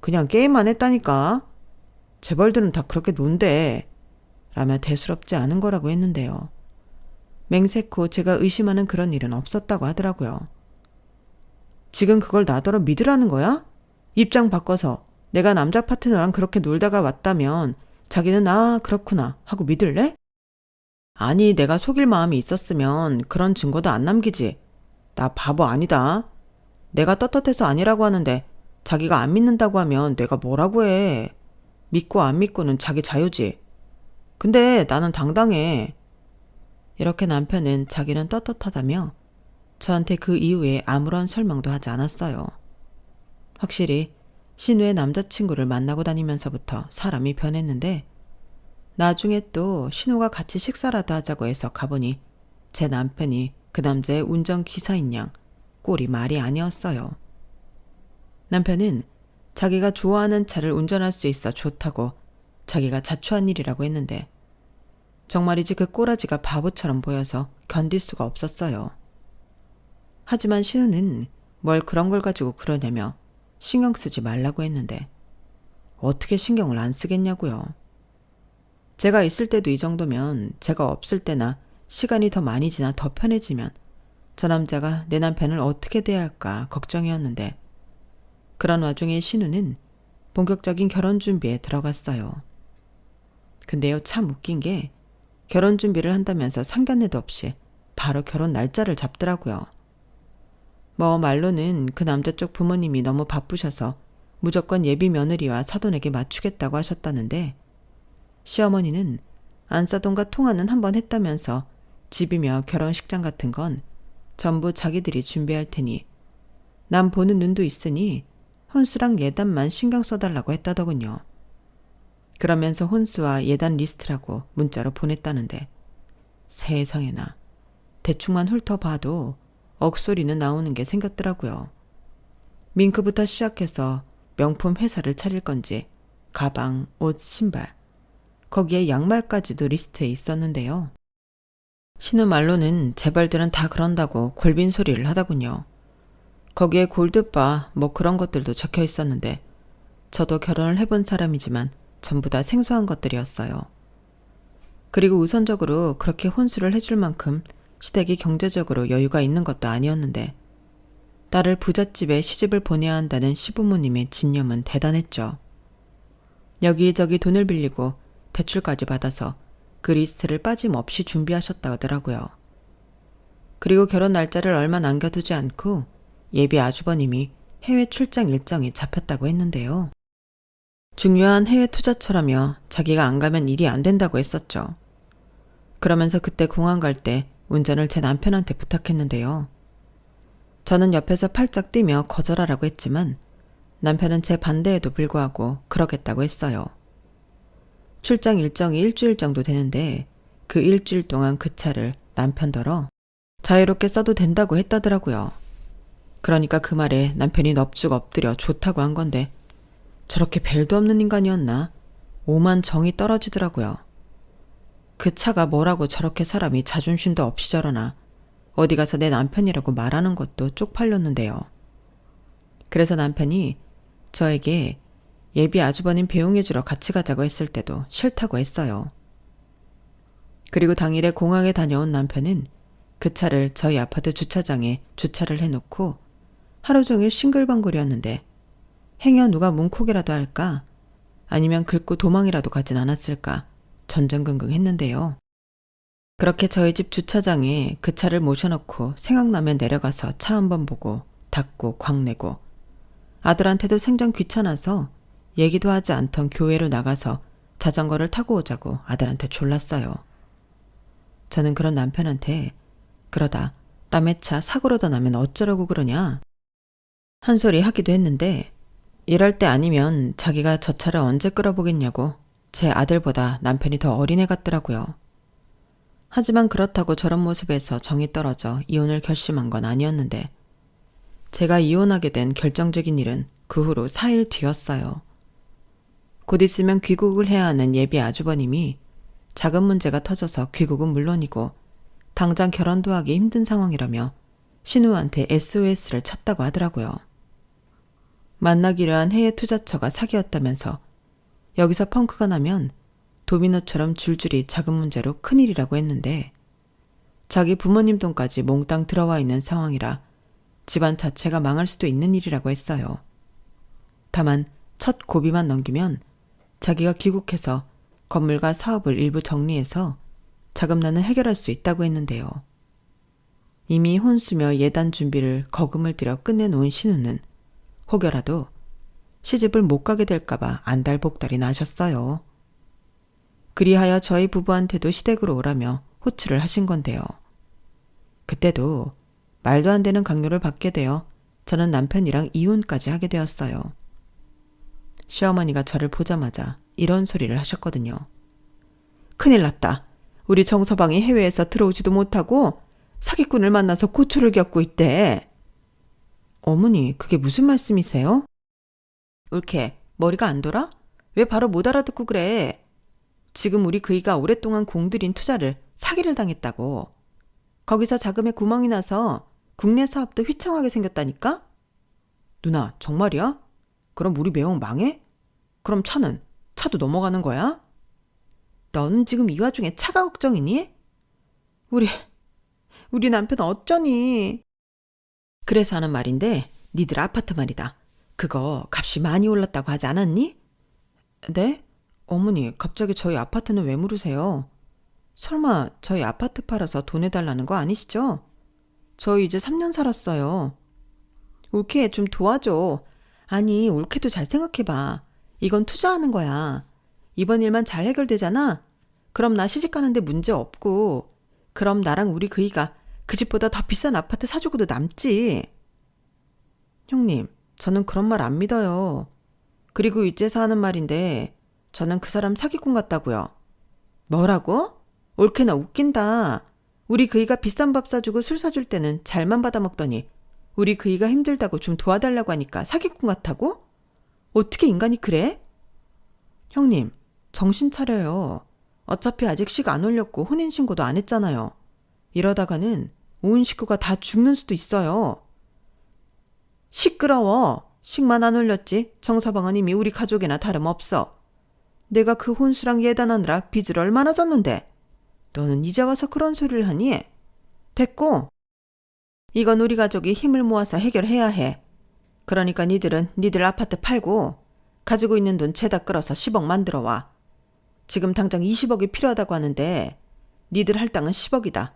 그냥 게임만 했다니까. 재벌들은 다 그렇게 논대. 라며 대수롭지 않은 거라고 했는데요. 맹세코 제가 의심하는 그런 일은 없었다고 하더라고요. 지금 그걸 나더러 믿으라는 거야? 입장 바꿔서 내가 남자 파트너랑 그렇게 놀다가 왔다면 자기는 그렇구나 하고 믿을래? 아니 내가 속일 마음이 있었으면 그런 증거도 안 남기지. 나 바보 아니다. 내가 떳떳해서 아니라고 하는데 자기가 안 믿는다고 하면 내가 뭐라고 해. 믿고 안 믿고는 자기 자유지. 근데 나는 당당해. 이렇게 남편은 자기는 떳떳하다며 저한테 그 이후에 아무런 설명도 하지 않았어요. 확실히 신우의 남자친구를 만나고 다니면서부터 사람이 변했는데 나중에 또 신우가 같이 식사라도 하자고 해서 가보니 제 남편이 그 남자의 운전기사인 양 꼴이 말이 아니었어요. 남편은 자기가 좋아하는 차를 운전할 수 있어 좋다고 자기가 자초한 일이라고 했는데 정말이지 그 꼬라지가 바보처럼 보여서 견딜 수가 없었어요. 하지만 신우는 뭘 그런 걸 가지고 그러냐며 신경 쓰지 말라고 했는데 어떻게 신경을 안 쓰겠냐고요. 제가 있을 때도 이 정도면 제가 없을 때나 시간이 더 많이 지나 더 편해지면 저 남자가 내 남편을 어떻게 대할까 걱정이었는데 그런 와중에 신우는 본격적인 결혼 준비에 들어갔어요. 근데요, 참 웃긴 게 결혼 준비를 한다면서 상견례도 없이 바로 결혼 날짜를 잡더라고요. 뭐 말로는 그 남자 쪽 부모님이 너무 바쁘셔서 무조건 예비 며느리와 사돈에게 맞추겠다고 하셨다는데 시어머니는 안사돈과 통화는 한번 했다면서 집이며 결혼식장 같은 건 전부 자기들이 준비할 테니 남 보는 눈도 있으니 혼수랑 예단만 신경 써달라고 했다더군요. 그러면서 혼수와 예단 리스트라고 문자로 보냈다는데 세상에나 대충만 훑어봐도 억소리는 나오는 게 생겼더라고요. 밍크부터 시작해서 명품 회사를 차릴 건지 가방, 옷, 신발 거기에 양말까지도 리스트에 있었는데요. 신우 말로는 재벌들은 다 그런다고 골빈 소리를 하더군요. 거기에 골드바 뭐 그런 것들도 적혀 있었는데 저도 결혼을 해본 사람이지만 전부 다 생소한 것들이었어요. 그리고 우선적으로 그렇게 혼수를 해줄 만큼 시댁이 경제적으로 여유가 있는 것도 아니었는데 딸을 부잣집에 시집을 보내야 한다는 시부모님의 진념은 대단했죠. 여기저기 돈을 빌리고 대출까지 받아서 그 리스트를 빠짐없이 준비하셨다 하더라고요. 그리고 결혼 날짜를 얼마 남겨두지 않고 예비 아주버님이 해외 출장 일정이 잡혔다고 했는데요. 중요한 해외 투자처라며 자기가 안 가면 일이 안 된다고 했었죠. 그러면서 그때 공항 갈 때 운전을 제 남편한테 부탁했는데요. 저는 옆에서 팔짝 뛰며 거절하라고 했지만 남편은 제 반대에도 불구하고 그러겠다고 했어요. 출장 일정이 일주일 정도 되는데 그 일주일 동안 그 차를 남편더러 자유롭게 써도 된다고 했다더라고요. 그러니까 그 말에 남편이 넙죽 엎드려 좋다고 한 건데 저렇게 벨도 없는 인간이었나? 오만 정이 떨어지더라고요. 그 차가 뭐라고 저렇게 사람이 자존심도 없이 저러나 어디 가서 내 남편이라고 말하는 것도 쪽팔렸는데요. 그래서 남편이 저에게 예비 아주버님 배웅해주러 같이 가자고 했을 때도 싫다고 했어요. 그리고 당일에 공항에 다녀온 남편은 그 차를 저희 아파트 주차장에 주차를 해놓고 하루 종일 싱글벙글이었는데 행여 누가 문콕이라도 할까 아니면 긁고 도망이라도 가진 않았을까 전전긍긍했는데요. 그렇게 저희 집 주차장에 그 차를 모셔놓고 생각나면 내려가서 차 한번 보고 닫고 광내고 아들한테도 생전 귀찮아서 얘기도 하지 않던 교회로 나가서 자전거를 타고 오자고 아들한테 졸랐어요. 저는 그런 남편한테 그러다 남의 차 사고로도 나면 어쩌려고 그러냐 한 소리 하기도 했는데 이럴 때 아니면 자기가 저 차를 언제 끌어보겠냐고 제 아들보다 남편이 더 어린애 같더라고요. 하지만 그렇다고 저런 모습에서 정이 떨어져 이혼을 결심한 건 아니었는데 제가 이혼하게 된 결정적인 일은 그 후로 4일 뒤였어요. 곧 있으면 귀국을 해야 하는 예비 아주버님이 자금 문제가 터져서 귀국은 물론이고 당장 결혼도 하기 힘든 상황이라며 신우한테 SOS를 쳤다고 하더라고요. 만나기로 한 해외 투자처가 사기였다면서 여기서 펑크가 나면 도미노처럼 줄줄이 자금 문제로 큰일이라고 했는데 자기 부모님 돈까지 몽땅 들어와 있는 상황이라 집안 자체가 망할 수도 있는 일이라고 했어요. 다만 첫 고비만 넘기면 자기가 귀국해서 건물과 사업을 일부 정리해서 자금난을 해결할 수 있다고 했는데요. 이미 혼수며 예단 준비를 거금을 들여 끝내놓은 신우는 혹여라도 시집을 못 가게 될까봐 안달복달이 나셨어요. 그리하여 저희 부부한테도 시댁으로 오라며 호출을 하신 건데요. 그때도 말도 안 되는 강요를 받게 되어 저는 남편이랑 이혼까지 하게 되었어요. 시어머니가 저를 보자마자 이런 소리를 하셨거든요. 큰일 났다. 우리 정서방이 해외에서 들어오지도 못하고 사기꾼을 만나서 고초를 겪고 있대. 어머니, 그게 무슨 말씀이세요? 옳게, 머리가 안 돌아? 왜 바로 못 알아듣고 그래? 지금 우리 그이가 오랫동안 공들인 투자를 사기를 당했다고. 거기서 자금에 구멍이 나서 국내 사업도 휘청하게 생겼다니까? 누나, 정말이야? 그럼 우리 매형 망해? 그럼 차는? 차도 넘어가는 거야? 너는 지금 이 와중에 차가 걱정이니? 우리 남편 어쩌니? 그래서 하는 말인데 니들 아파트 말이다. 그거 값이 많이 올랐다고 하지 않았니? 네? 어머니, 갑자기 저희 아파트는 왜 물으세요? 설마 저희 아파트 팔아서 돈 해달라는 거 아니시죠? 저희 이제 3년 살았어요. 올케 좀 도와줘. 아니, 올케도 잘 생각해봐. 이건 투자하는 거야. 이번 일만 잘 해결되잖아? 그럼 나 시집 가는데 문제 없고, 그럼 나랑 우리 그이가 그 집보다 더 비싼 아파트 사주고도 남지. 형님, 저는 그런 말 안 믿어요. 그리고 이제서 하는 말인데 저는 그 사람 사기꾼 같다고요. 뭐라고? 옳게나 웃긴다. 우리 그이가 비싼 밥 사주고 술 사줄 때는 잘만 받아먹더니 우리 그이가 힘들다고 좀 도와달라고 하니까 사기꾼 같다고? 어떻게 인간이 그래? 형님, 정신 차려요. 어차피 아직 식 안 올렸고 혼인신고도 안 했잖아요. 이러다가는 온 식구가 다 죽는 수도 있어요. 시끄러워. 식만 안 올렸지 정서방은 이미 우리 가족이나 다름없어. 내가 그 혼수랑 예단하느라 빚을 얼마나 졌는데. 너는 이제 와서 그런 소리를 하니? 됐고. 이건 우리 가족이 힘을 모아서 해결해야 해. 그러니까 니들은 니들 아파트 팔고 가지고 있는 돈 죄다 끌어서 10억 만들어 와. 지금 당장 20억이 필요하다고 하는데 니들 할당은 10억이다.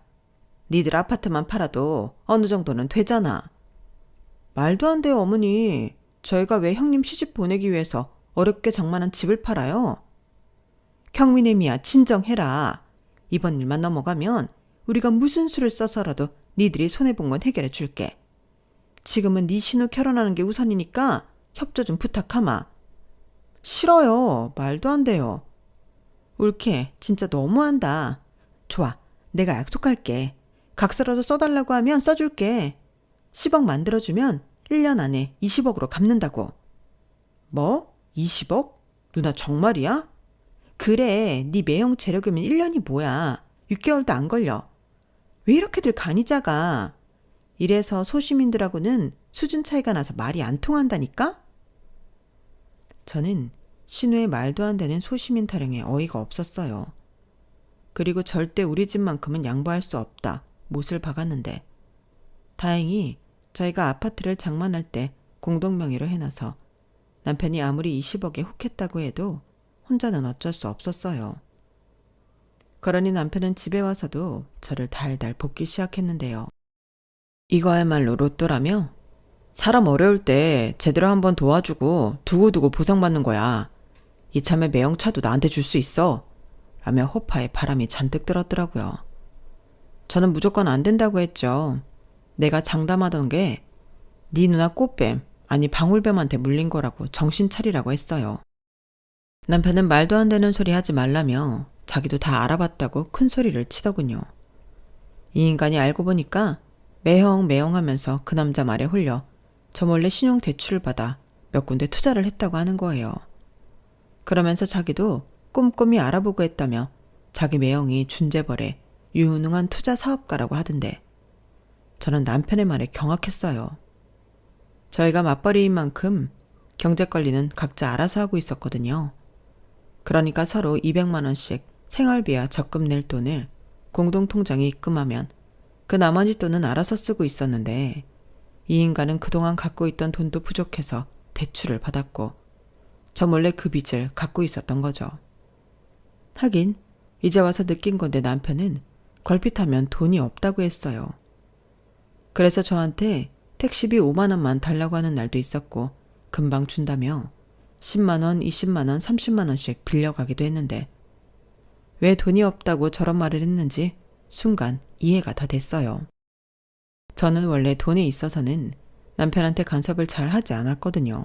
니들 아파트만 팔아도 어느 정도는 되잖아. 말도 안 돼요, 어머니. 저희가 왜 형님 시집 보내기 위해서 어렵게 장만한 집을 팔아요? 경민애미야, 진정해라. 이번 일만 넘어가면 우리가 무슨 수를 써서라도 니들이 손해본 건 해결해 줄게. 지금은 네 신우 결혼하는 게 우선이니까 협조 좀 부탁하마. 싫어요. 말도 안 돼요. 옳게, 진짜 너무한다. 좋아, 내가 약속할게. 각서라도 써달라고 하면 써줄게. 10억 만들어주면 1년 안에 20억으로 갚는다고. 뭐? 20억? 누나 정말이야? 그래, 네 매형 재력이면 1년이 뭐야. 6개월도 안 걸려. 왜 이렇게들 간이 작아? 이래서 소시민들하고는 수준 차이가 나서 말이 안 통한다니까? 저는 신우의 말도 안 되는 소시민 타령에 어이가 없었어요. 그리고 절대 우리 집만큼은 양보할 수 없다. 못을 박았는데 다행히 저희가 아파트를 장만할 때 공동명의로 해놔서 남편이 아무리 20억에 혹했다고 해도 혼자는 어쩔 수 없었어요. 그러니 남편은 집에 와서도 저를 달달 볶기 시작했는데요. 이거야말로 로또라며? 사람 어려울 때 제대로 한번 도와주고 두고두고 보상받는 거야. 이참에 매형차도 나한테 줄 수 있어. 라며 호파에 바람이 잔뜩 들었더라고요. 저는 무조건 안 된다고 했죠. 내가 장담하던 게 네 누나 꽃뱀, 아니 방울뱀한테 물린 거라고 정신 차리라고 했어요. 남편은 말도 안 되는 소리 하지 말라며 자기도 다 알아봤다고 큰 소리를 치더군요. 이 인간이 알고 보니까 매형 하면서 그 남자 말에 홀려 저 몰래 신용 대출을 받아 몇 군데 투자를 했다고 하는 거예요. 그러면서 자기도 꼼꼼히 알아보고 했다며 자기 매형이 준재벌의 유능한 투자 사업가라고 하던데 저는 남편의 말에 경악했어요. 저희가 맞벌이인 만큼 경제 관리는 각자 알아서 하고 있었거든요. 그러니까 서로 200만 원씩 생활비와 적금 낼 돈을 공동통장에 입금하면 그 나머지 돈은 알아서 쓰고 있었는데 이 인간은 그동안 갖고 있던 돈도 부족해서 대출을 받았고 저 몰래 그 빚을 갖고 있었던 거죠. 하긴 이제 와서 느낀 건데 남편은 걸핏하면 돈이 없다고 했어요. 그래서 저한테 택시비 5만 원만 달라고 하는 날도 있었고 금방 준다며 10만 원, 20만 원, 30만 원씩 빌려가기도 했는데 왜 돈이 없다고 저런 말을 했는지 순간 이해가 다 됐어요. 저는 원래 돈에 있어서는 남편한테 간섭을 잘 하지 않았거든요.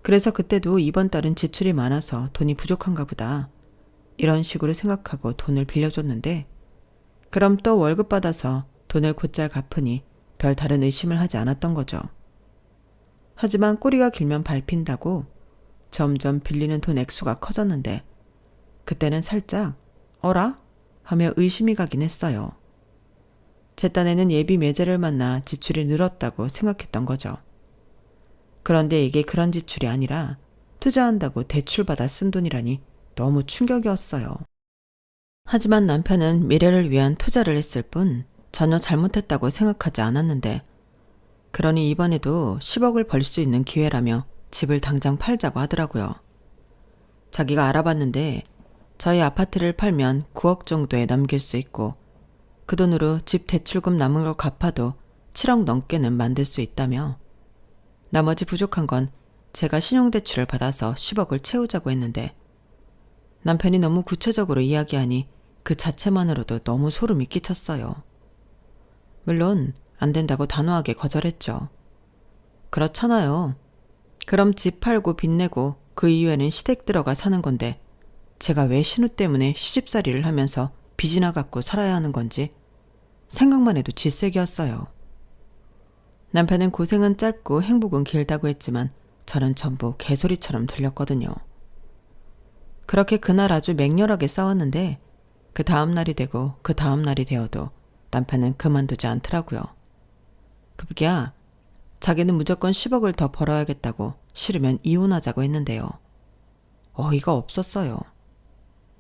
그래서 그때도 이번 달은 지출이 많아서 돈이 부족한가 보다. 이런 식으로 생각하고 돈을 빌려줬는데 그럼 또 월급 받아서 돈을 곧잘 갚으니 별 다른 의심을 하지 않았던 거죠. 하지만 꼬리가 길면 밟힌다고 점점 빌리는 돈 액수가 커졌는데 그때는 살짝 어라? 하며 의심이 가긴 했어요. 제 딴에는 예비 매제를 만나 지출이 늘었다고 생각했던 거죠. 그런데 이게 그런 지출이 아니라 투자한다고 대출받아 쓴 돈이라니 너무 충격이었어요. 하지만 남편은 미래를 위한 투자를 했을 뿐 전혀 잘못했다고 생각하지 않았는데 그러니 이번에도 10억을 벌 수 있는 기회라며 집을 당장 팔자고 하더라고요. 자기가 알아봤는데 저희 아파트를 팔면 9억 정도에 넘길 수 있고 그 돈으로 집 대출금 남은 걸 갚아도 7억 넘게는 만들 수 있다며 나머지 부족한 건 제가 신용대출을 받아서 10억을 채우자고 했는데 남편이 너무 구체적으로 이야기하니 그 자체만으로도 너무 소름이 끼쳤어요. 물론 안 된다고 단호하게 거절했죠. 그렇잖아요. 그럼 집 팔고 빚 내고 그 이후에는 시댁 들어가 사는 건데 제가 왜 신우 때문에 시집살이를 하면서 빚이나 갖고 살아야 하는 건지 생각만 해도 질색이었어요. 남편은 고생은 짧고 행복은 길다고 했지만 저는 전부 개소리처럼 들렸거든요. 그렇게 그날 아주 맹렬하게 싸웠는데 그 다음 날이 되고 그 다음 날이 되어도 남편은 그만두지 않더라고요. 급기야 자기는 무조건 10억을 더 벌어야겠다고 싫으면 이혼하자고 했는데요. 어이가 없었어요.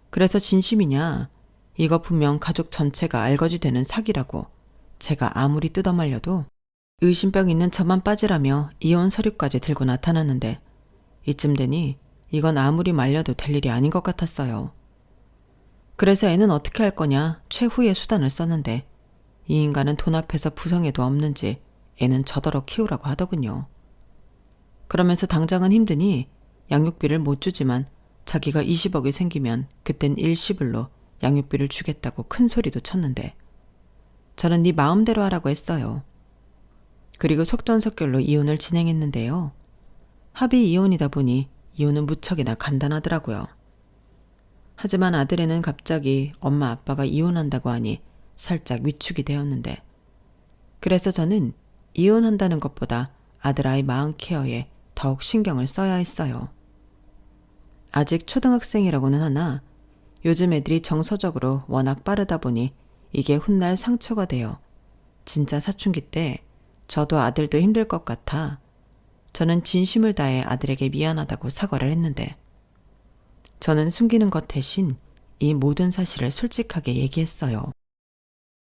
그래서 진심이냐? 이거 분명 가족 전체가 알거지 되는 사기라고 제가 아무리 뜯어말려도 의심병 있는 저만 빠지라며 이혼 서류까지 들고 나타났는데 이쯤 되니 이건 아무리 말려도 될 일이 아닌 것 같았어요. 그래서 애는 어떻게 할 거냐 최후의 수단을 썼는데 이 인간은 돈 앞에서 부성에도 없는지 애는 저더러 키우라고 하더군요. 그러면서 당장은 힘드니 양육비를 못 주지만 자기가 20억이 생기면 그땐 일시불로 양육비를 주겠다고 큰 소리도 쳤는데 저는 네 마음대로 하라고 했어요. 그리고 속전속결로 이혼을 진행했는데요. 합의 이혼이다 보니 이혼은 무척이나 간단하더라고요. 하지만 아들애는 갑자기 엄마 아빠가 이혼한다고 하니 살짝 위축이 되었는데 그래서 저는 이혼한다는 것보다 아들아이 마음 케어에 더욱 신경을 써야 했어요. 아직 초등학생이라고는 하나 요즘 애들이 정서적으로 워낙 빠르다 보니 이게 훗날 상처가 되어 진짜 사춘기 때 저도 아들도 힘들 것 같아 저는 진심을 다해 아들에게 미안하다고 사과를 했는데 저는 숨기는 것 대신 이 모든 사실을 솔직하게 얘기했어요.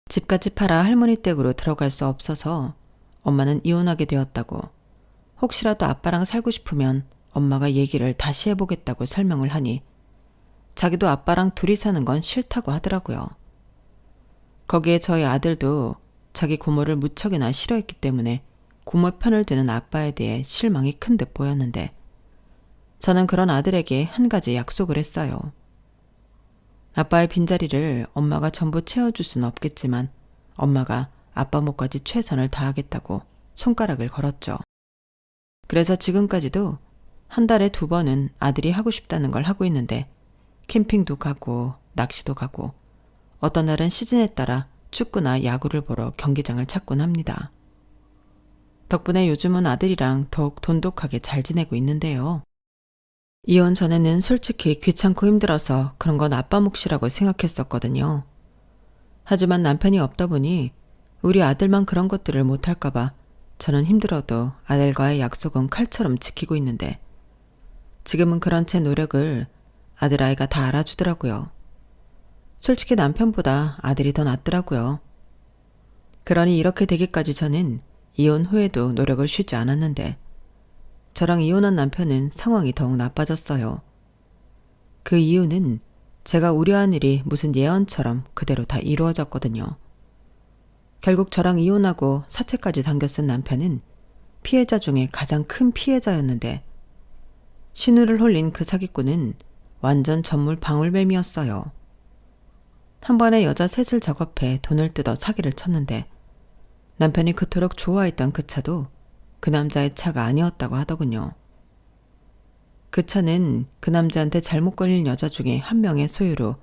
집까지 팔아 할머니 댁으로 들어갈 수 없어서 엄마는 이혼하게 되었다고 혹시라도 아빠랑 살고 싶으면 엄마가 얘기를 다시 해보겠다고 설명을 하니 자기도 아빠랑 둘이 사는 건 싫다고 하더라고요. 거기에 저희 아들도 자기 고모를 무척이나 싫어했기 때문에 고모 편을 드는 아빠에 대해 실망이 큰 듯 보였는데 저는 그런 아들에게 한 가지 약속을 했어요. 아빠의 빈자리를 엄마가 전부 채워줄 수는 없겠지만 엄마가 아빠 몫까지 최선을 다하겠다고 손가락을 걸었죠. 그래서 지금까지도 한 달에 2번은 아들이 하고 싶다는 걸 하고 있는데 캠핑도 가고 낚시도 가고 어떤 날은 시즌에 따라 축구나 야구를 보러 경기장을 찾곤 합니다. 덕분에 요즘은 아들이랑 더욱 돈독하게 잘 지내고 있는데요. 이혼 전에는 솔직히 귀찮고 힘들어서 그런 건 아빠 몫이라고 생각했었거든요. 하지만 남편이 없다 보니 우리 아들만 그런 것들을 못할까봐 저는 힘들어도 아들과의 약속은 칼처럼 지키고 있는데 지금은 그런 제 노력을 아들아이가 다 알아주더라고요. 솔직히 남편보다 아들이 더 낫더라고요. 그러니 이렇게 되기까지 저는 이혼 후에도 노력을 쉬지 않았는데 저랑 이혼한 남편은 상황이 더욱 나빠졌어요. 그 이유는 제가 우려한 일이 무슨 예언처럼 그대로 다 이루어졌거든요. 결국 저랑 이혼하고 사채까지 당겨 쓴 남편은 피해자 중에 가장 큰 피해자였는데 신우를 홀린 그 사기꾼은 완전 전물 방울뱀이었어요. 한 번에 여자 셋을 작업해 돈을 뜯어 사기를 쳤는데 남편이 그토록 좋아했던 그 차도 그 남자의 차가 아니었다고 하더군요. 그 차는 그 남자한테 잘못 걸린 여자 중에 한 명의 소유로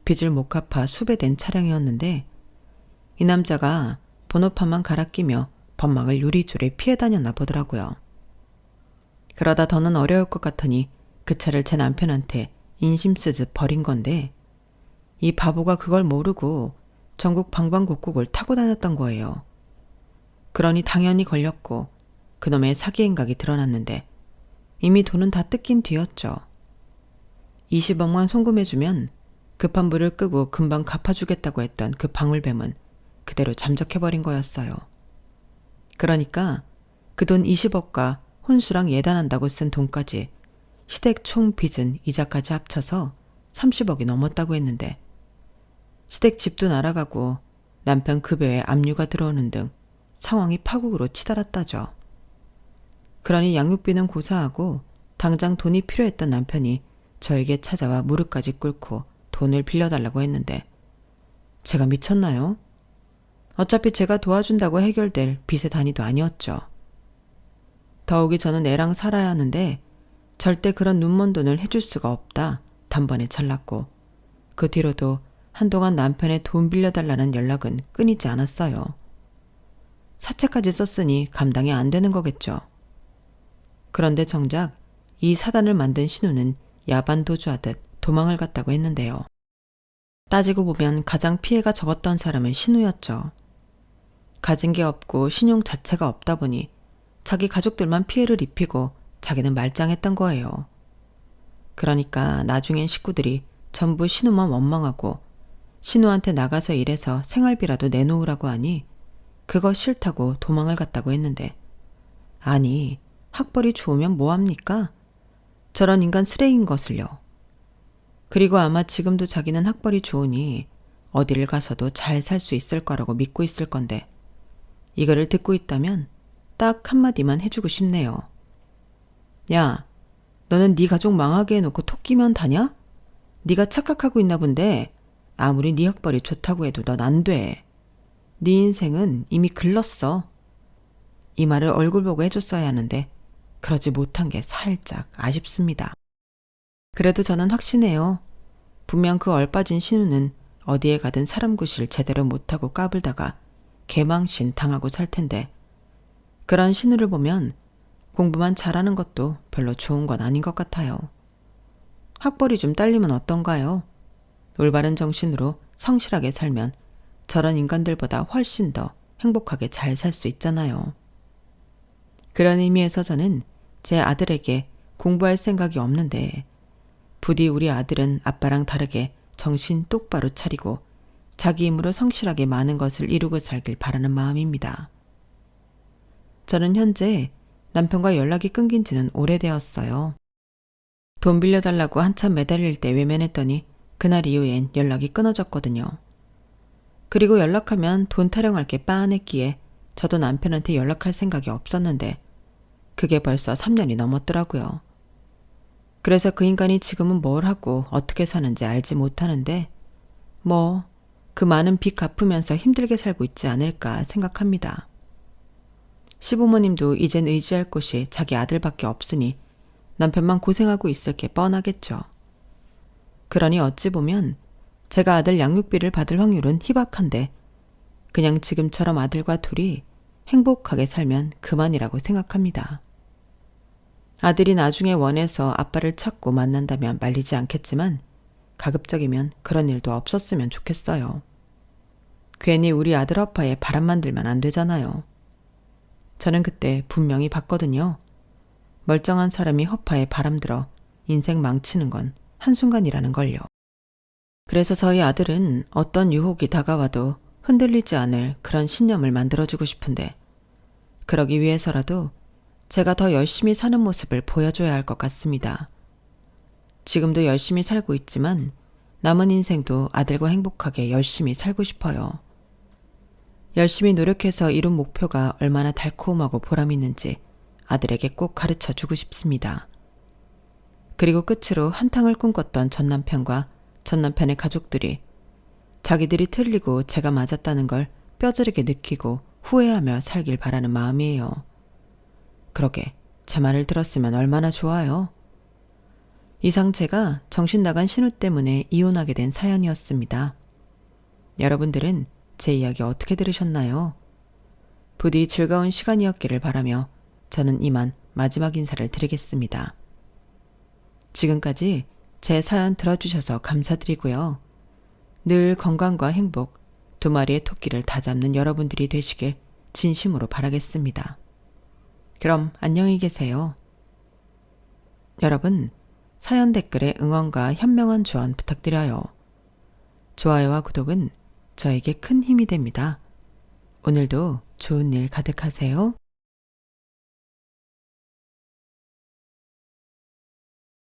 빚을 못 갚아 수배된 차량이었는데 이 남자가 번호판만 갈아 끼며 법망을 요리조리 피해 다녔나 보더라고요. 그러다 더는 어려울 것 같으니 그 차를 제 남편한테 인심 쓰듯 버린 건데 이 바보가 그걸 모르고 전국 방방곡곡을 타고 다녔던 거예요. 그러니 당연히 걸렸고 그놈의 사기 행각이 드러났는데 이미 돈은 다 뜯긴 뒤였죠. 20억만 송금해주면 급한 불을 끄고 금방 갚아주겠다고 했던 그 방울뱀은 그대로 잠적해버린 거였어요. 그러니까 그 돈 20억과 혼수랑 예단한다고 쓴 돈까지 시댁 총 빚은 이자까지 합쳐서 30억이 넘었다고 했는데 시댁 집도 날아가고 남편 급여에 압류가 들어오는 등 상황이 파국으로 치달았다죠. 그러니 양육비는 고사하고 당장 돈이 필요했던 남편이 저에게 찾아와 무릎까지 꿇고 돈을 빌려달라고 했는데 제가 미쳤나요? 어차피 제가 도와준다고 해결될 빚의 단위도 아니었죠. 더욱이 저는 애랑 살아야 하는데 절대 그런 눈먼 돈을 해줄 수가 없다 단번에 잘랐고 그 뒤로도 한동안 남편의 돈 빌려달라는 연락은 끊이지 않았어요. 사채까지 썼으니 감당이 안 되는 거겠죠. 그런데 정작 이 사단을 만든 신우는 야반도주하듯 도망을 갔다고 했는데요. 따지고 보면 가장 피해가 적었던 사람은 신우였죠. 가진 게 없고 신용 자체가 없다 보니 자기 가족들만 피해를 입히고 자기는 말짱했던 거예요. 그러니까 나중엔 식구들이 전부 신우만 원망하고 신우한테 나가서 일해서 생활비라도 내놓으라고 하니 그거 싫다고 도망을 갔다고 했는데 아니 학벌이 좋으면 뭐합니까? 저런 인간 쓰레기인 것을요. 그리고 아마 지금도 자기는 학벌이 좋으니 어디를 가서도 잘 살 수 있을 거라고 믿고 있을 건데 이거를 듣고 있다면 딱 한마디만 해주고 싶네요. 야, 너는 네 가족 망하게 해놓고 토끼면 다냐? 네가 착각하고 있나 본데 아무리 네 학벌이 좋다고 해도 넌 안 돼. 네 인생은 이미 글렀어. 이 말을 얼굴 보고 해줬어야 하는데 그러지 못한 게 살짝 아쉽습니다. 그래도 저는 확신해요. 분명 그 얼빠진 신우는 어디에 가든 사람 구실 제대로 못하고 까불다가 개망신 당하고 살 텐데 그런 신우를 보면 공부만 잘하는 것도 별로 좋은 건 아닌 것 같아요. 학벌이 좀 딸리면 어떤가요? 올바른 정신으로 성실하게 살면 저런 인간들보다 훨씬 더 행복하게 잘 살 수 있잖아요. 그런 의미에서 저는 제 아들에게 공부할 생각이 없는데 부디 우리 아들은 아빠랑 다르게 정신 똑바로 차리고 자기 힘으로 성실하게 많은 것을 이루고 살길 바라는 마음입니다. 저는 현재 남편과 연락이 끊긴 지는 오래되었어요. 돈 빌려달라고 한참 매달릴 때 외면했더니 그날 이후엔 연락이 끊어졌거든요. 그리고 연락하면 돈 타령할 게 빤했기에 저도 남편한테 연락할 생각이 없었는데 그게 벌써 3년이 넘었더라고요. 그래서 그 인간이 지금은 뭘 하고 어떻게 사는지 알지 못하는데 뭐 그 많은 빚 갚으면서 힘들게 살고 있지 않을까 생각합니다. 시부모님도 이젠 의지할 곳이 자기 아들밖에 없으니 남편만 고생하고 있을 게 뻔하겠죠. 그러니 어찌 보면 제가 아들 양육비를 받을 확률은 희박한데 그냥 지금처럼 아들과 둘이 행복하게 살면 그만이라고 생각합니다. 아들이 나중에 원해서 아빠를 찾고 만난다면 말리지 않겠지만 가급적이면 그런 일도 없었으면 좋겠어요. 괜히 우리 아들 아빠에 바람만 들면 안 되잖아요. 저는 그때 분명히 봤거든요. 멀쩡한 사람이 허파에 바람들어 인생 망치는 건 한순간이라는 걸요. 그래서 저희 아들은 어떤 유혹이 다가와도 흔들리지 않을 그런 신념을 만들어주고 싶은데 그러기 위해서라도 제가 더 열심히 사는 모습을 보여줘야 할 것 같습니다. 지금도 열심히 살고 있지만 남은 인생도 아들과 행복하게 열심히 살고 싶어요. 열심히 노력해서 이룬 목표가 얼마나 달콤하고 보람있는지 아들에게 꼭 가르쳐 주고 싶습니다. 그리고 끝으로 한탕을 꿈꿨던 전 남편과 전 남편의 가족들이 자기들이 틀리고 제가 맞았다는 걸 뼈저리게 느끼고 후회하며 살길 바라는 마음이에요. 그러게 제 말을 들었으면 얼마나 좋아요. 이상 제가 정신 나간 신우 때문에 이혼하게 된 사연이었습니다. 여러분들은 제 이야기 어떻게 들으셨나요? 부디 즐거운 시간이었기를 바라며 저는 이만 마지막 인사를 드리겠습니다. 지금까지 제 사연 들어주셔서 감사드리고요. 늘 건강과 행복, 두 마리의 토끼를 다 잡는 여러분들이 되시길 진심으로 바라겠습니다. 그럼 안녕히 계세요. 여러분, 사연 댓글에 응원과 현명한 조언 부탁드려요. 좋아요와 구독은 저에게 큰 힘이 됩니다. 오늘도 좋은 일 가득하세요.